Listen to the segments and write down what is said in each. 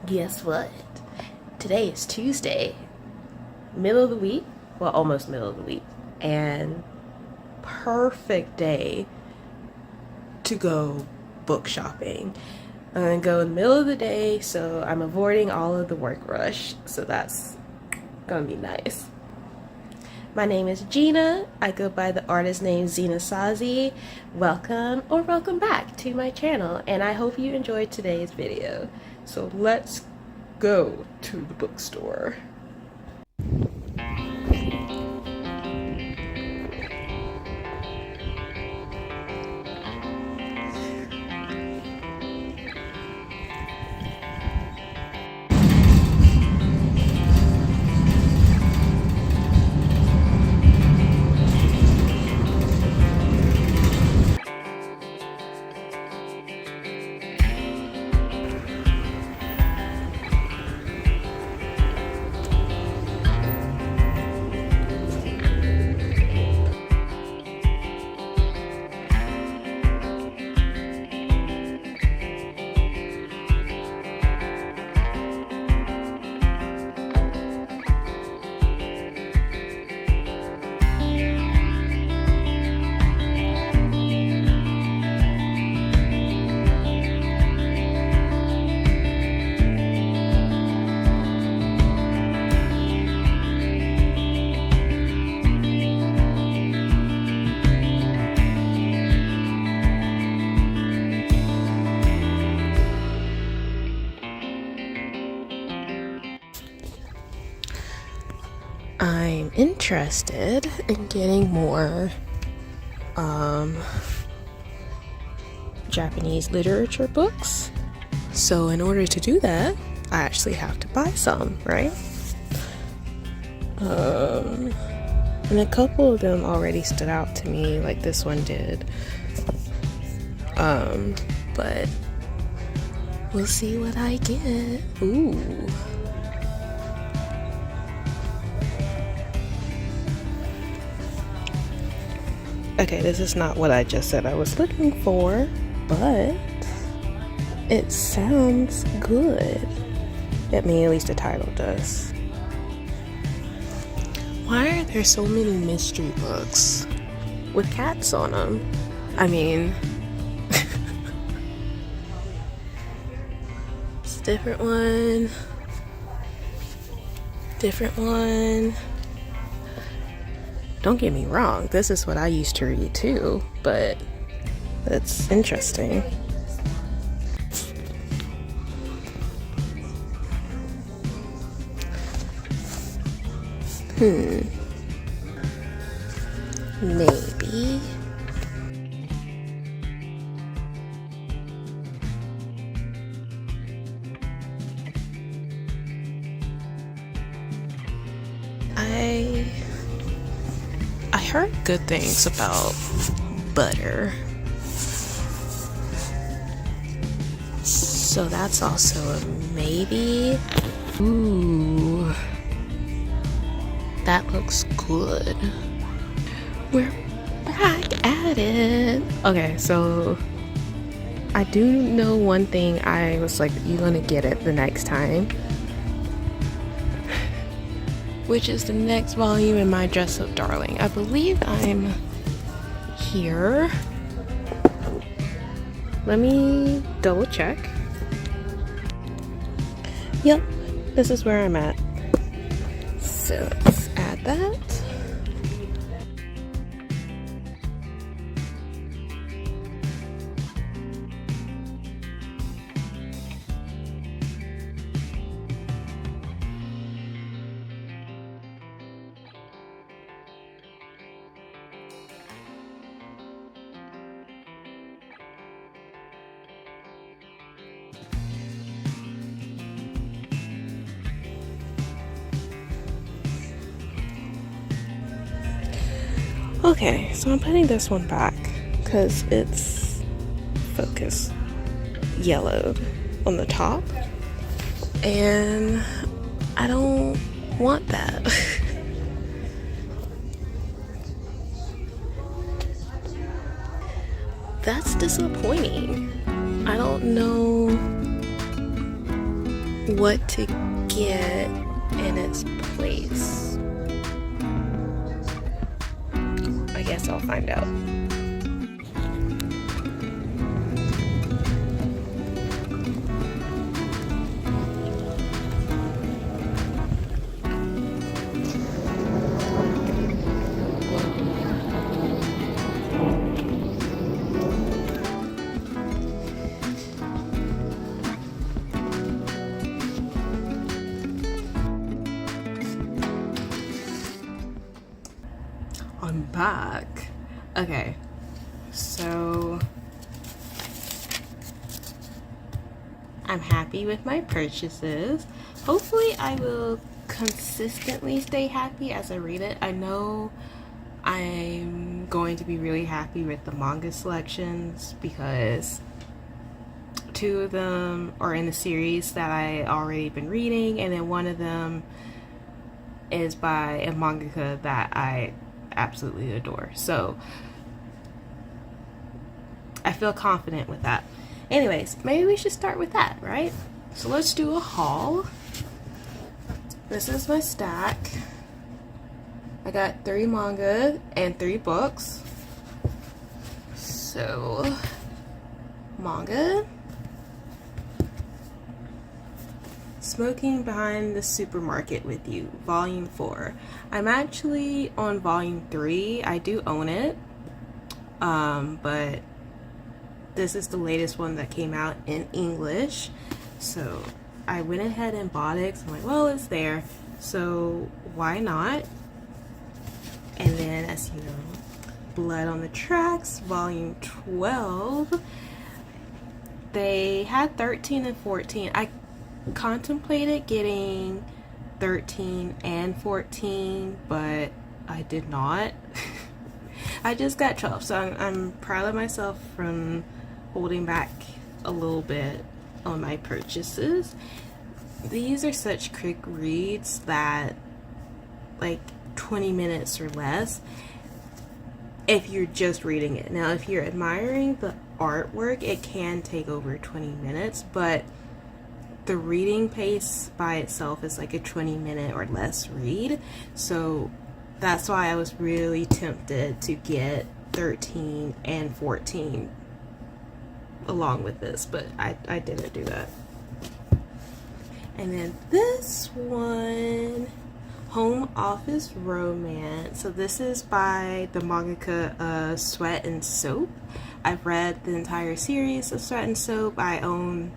Guess what? Today is Tuesday, middle of the week, well, almost middle of the week, and perfect day to go book shopping. I'm gonna go in the middle of the day, so I'm avoiding all of the work rush, so that's gonna be nice. My name is Gina. I go by the artist name Zena Sazi. Welcome or welcome back to my channel, and I hope you enjoyed today's video. So let's go to the bookstore. I'm interested in getting more Japanese literature books. So in order to do that, I actually have to buy some, right? And a couple of them already stood out to me, like this one did. But we'll see what I get. Ooh. Okay, this is not what I just said I was looking for, but it sounds good. I mean, at least the title does. Why are there so many mystery books with cats on them? I mean, it's a different one. Different one. Don't get me wrong, this is what I used to read too, but that's interesting. Maybe. I heard good things about butter, so that's also a maybe. Ooh, that looks good. We're back at it. Okay, so I do know one thing. I was like, you're gonna get it the next time, which is the next volume in my Dress Up Darling. I believe I'm here. Let me double check. Yep, this is where I'm at. So let's add that. Okay, so I'm putting this one back because it's focus yellowed on the top, and I don't want that. That's disappointing. I don't know what to get in its place. I guess I'll find out. I'm back. Okay, so I'm happy with my purchases. Hopefully I will consistently stay happy as I read it. I know I'm going to be really happy with the manga selections because 2 of them are in the series that I already been reading, and then one of them is by a mangaka that I absolutely adore. So I feel confident with that. Anyways, maybe we should start with that, right? So let's do a haul. This is my stack. I got 3 manga and 3 books. So, manga. Smoking Behind the Supermarket with You, Volume 4. I'm actually on Volume 3. I do own it. But this is the latest one that came out in English. So I went ahead and bought it. So I'm like, well, it's there. So why not? And then, as you know, Blood on the Tracks, Volume 12. They had 13 and 14. I contemplated getting 13 and 14, but I did not. I just got 12, so I'm proud of myself from holding back a little bit on my purchases. These are such quick reads that, like, 20 minutes or less if you're just reading it. Now, if you're admiring the artwork, it can take over 20 minutes, but the reading pace by itself is like a 20-minute or less read. So that's why I was really tempted to get 13 and 14 along with this, but I didn't do that. And then this one, Home Office Romance. So this is by the mangaka Sweat and Soap. I've read the entire series of Sweat and Soap. I own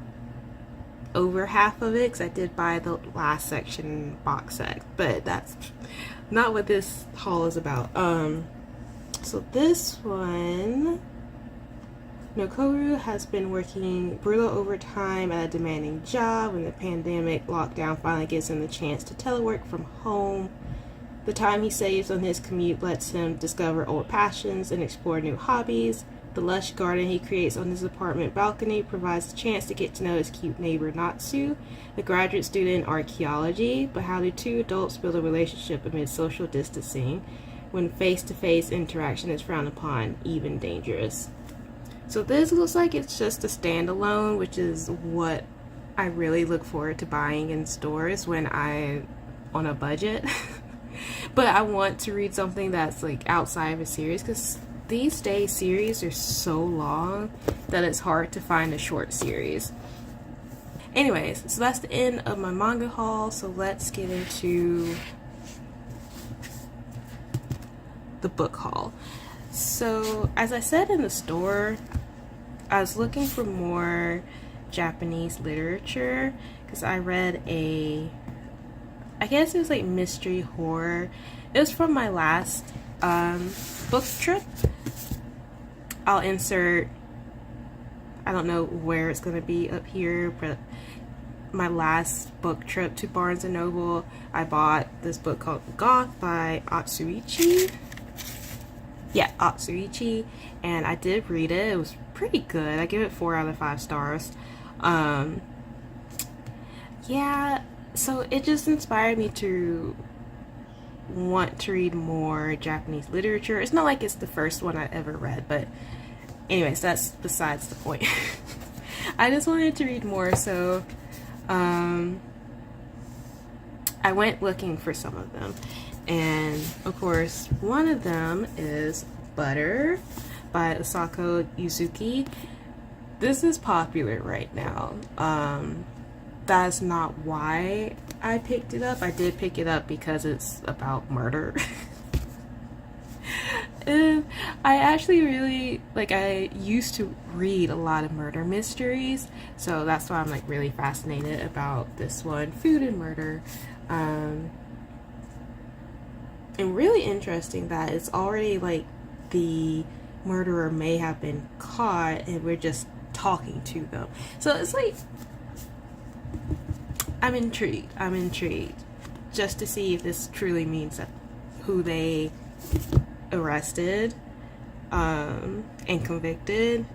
over half of it because I did buy the last section box set, but that's not what this haul is about. So this one, Nokoru has been working brutal overtime at a demanding job. When the pandemic lockdown finally gives him the chance to telework from home, the time he saves on his commute lets him discover old passions and explore new hobbies. The lush garden he creates on his apartment balcony provides a chance to get to know his cute neighbor Natsu, a graduate student in archaeology. But how do 2 adults build a relationship amid social distancing when face-to-face interaction is frowned upon, even dangerous? So this looks like it's just a standalone, which is what I really look forward to buying in stores when I'm on a budget. But I want to read something that's like outside of a series, because these days series are so long that it's hard to find a short series. Anyways, so that's the end of my manga haul. So let's get into the book haul. So as I said in the store, I was looking for more Japanese literature because I read I guess it was like mystery horror. It was from my last book trip. I'll insert, I don't know where it's going to be up here, but my last book trip to Barnes & Noble, I bought this book called Goth by Atsuichi. Yeah, Atsuichi, and I did read it. It was pretty good. I give it 4 out of 5 stars. Yeah, so it just inspired me to want to read more Japanese literature. It's not like it's the first one I ever read, but anyways, that's besides the point. I just wanted to read more, so I went looking for some of them, and of course one of them is Butter by Asako Yuzuki. This is popular right now. That's not why I picked it up. I did pick it up because it's about murder. And I actually really, like, I used to read a lot of murder mysteries, so that's why I'm like really fascinated about this one, Food and Murder. And really interesting that it's already like the murderer may have been caught and we're just talking to them. So it's like, I'm intrigued just to see if this truly means that who they arrested and convicted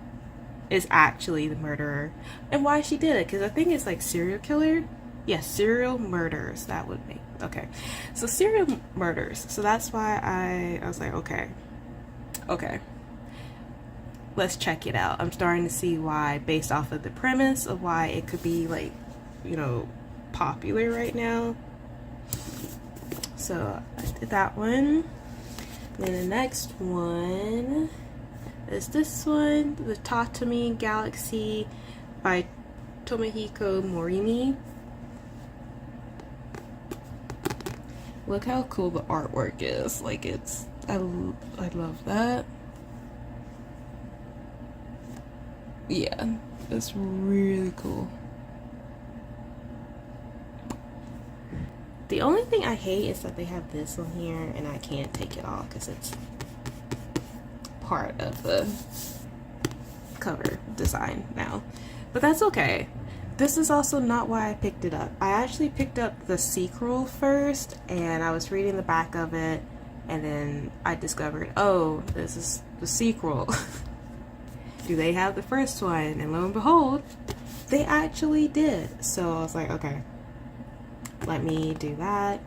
is actually the murderer and why she did it, because I think it's like serial killer. Yes, serial murders, that would be okay. So serial murders, so that's why I was like, okay, let's check it out. I'm starting to see why, based off of the premise of why it could be like, you know, popular right now. So I did that one. Then the next one is this one, the Tatami Galaxy by Tomohiko Morimi. Look how cool the artwork is. Like, it's, I love that. Yeah, it's really cool. The only thing I hate is that they have this on here and I can't take it off because it's part of the cover design now. But that's okay. This is also not why I picked it up. I actually picked up the sequel first and I was reading the back of it and then I discovered, oh, this is the sequel. Do they have the first one? And lo and behold, they actually did. So I was like, okay, let me do that.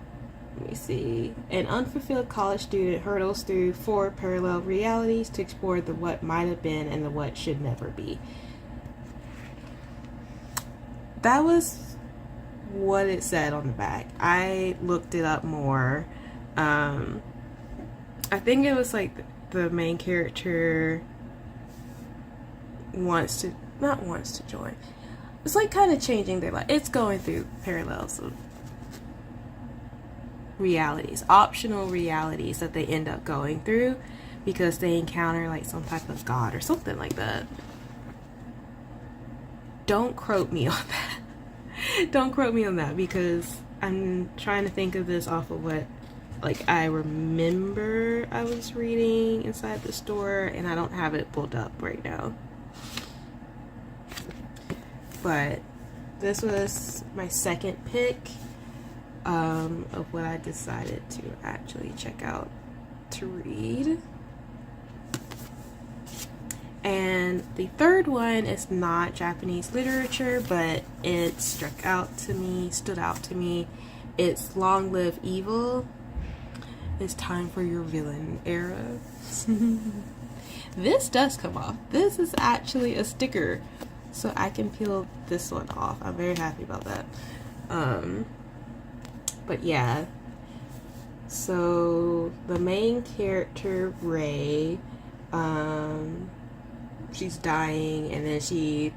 Let me see. An unfulfilled college student hurdles through 4 parallel realities to explore the what might have been and the what should never be. That was what it said on the back. I looked it up more. I think it was like the main character wants to join. It's like kind of changing their life. It's going through parallels of realities, optional realities that they end up going through because they encounter like some type of god or something like that. Don't quote me on that. Don't quote me on that because I'm trying to think of this off of what like I remember I was reading inside the store and I don't have it pulled up right now. But this was my second pick of what I decided to actually check out to read. And the third one is not Japanese literature, but it stood out to me. It's Long Live Evil. It's time for your villain era. This does come off. This is actually a sticker, so I can peel this one off. I'm very happy about that. But yeah, so the main character, Ray, she's dying and then she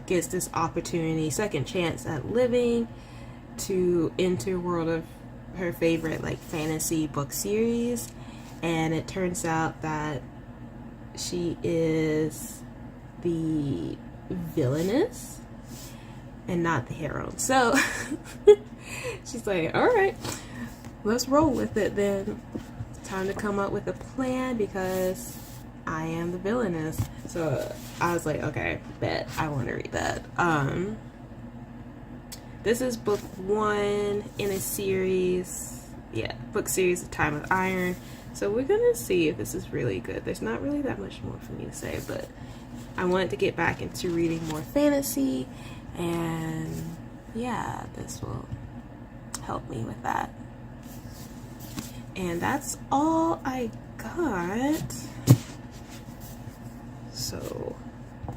gets this opportunity, second chance at living, to enter a world of her favorite like fantasy book series, and it turns out that she is the villainess and not the hero. So she's like, all right, let's roll with it then. It's time to come up with a plan because I am the villainess. So I was like, okay, bet I want to read that. This is book 1 in a series. Yeah, book series, The Time of Iron. So we're gonna see if this is really good. There's not really that much more for me to say, but I wanted to get back into reading more fantasy, and yeah, this will help me with that. And that's all I got. So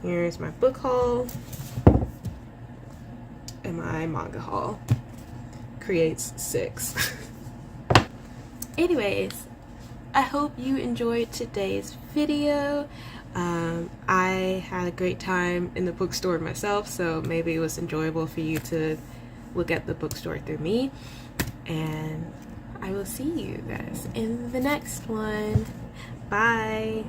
here's my book haul. and my manga haul creates 6. Anyways, I hope you enjoyed today's video. I had a great time in the bookstore myself, so maybe it was enjoyable for you to look at the bookstore through me. And I will see you guys in the next one. Bye.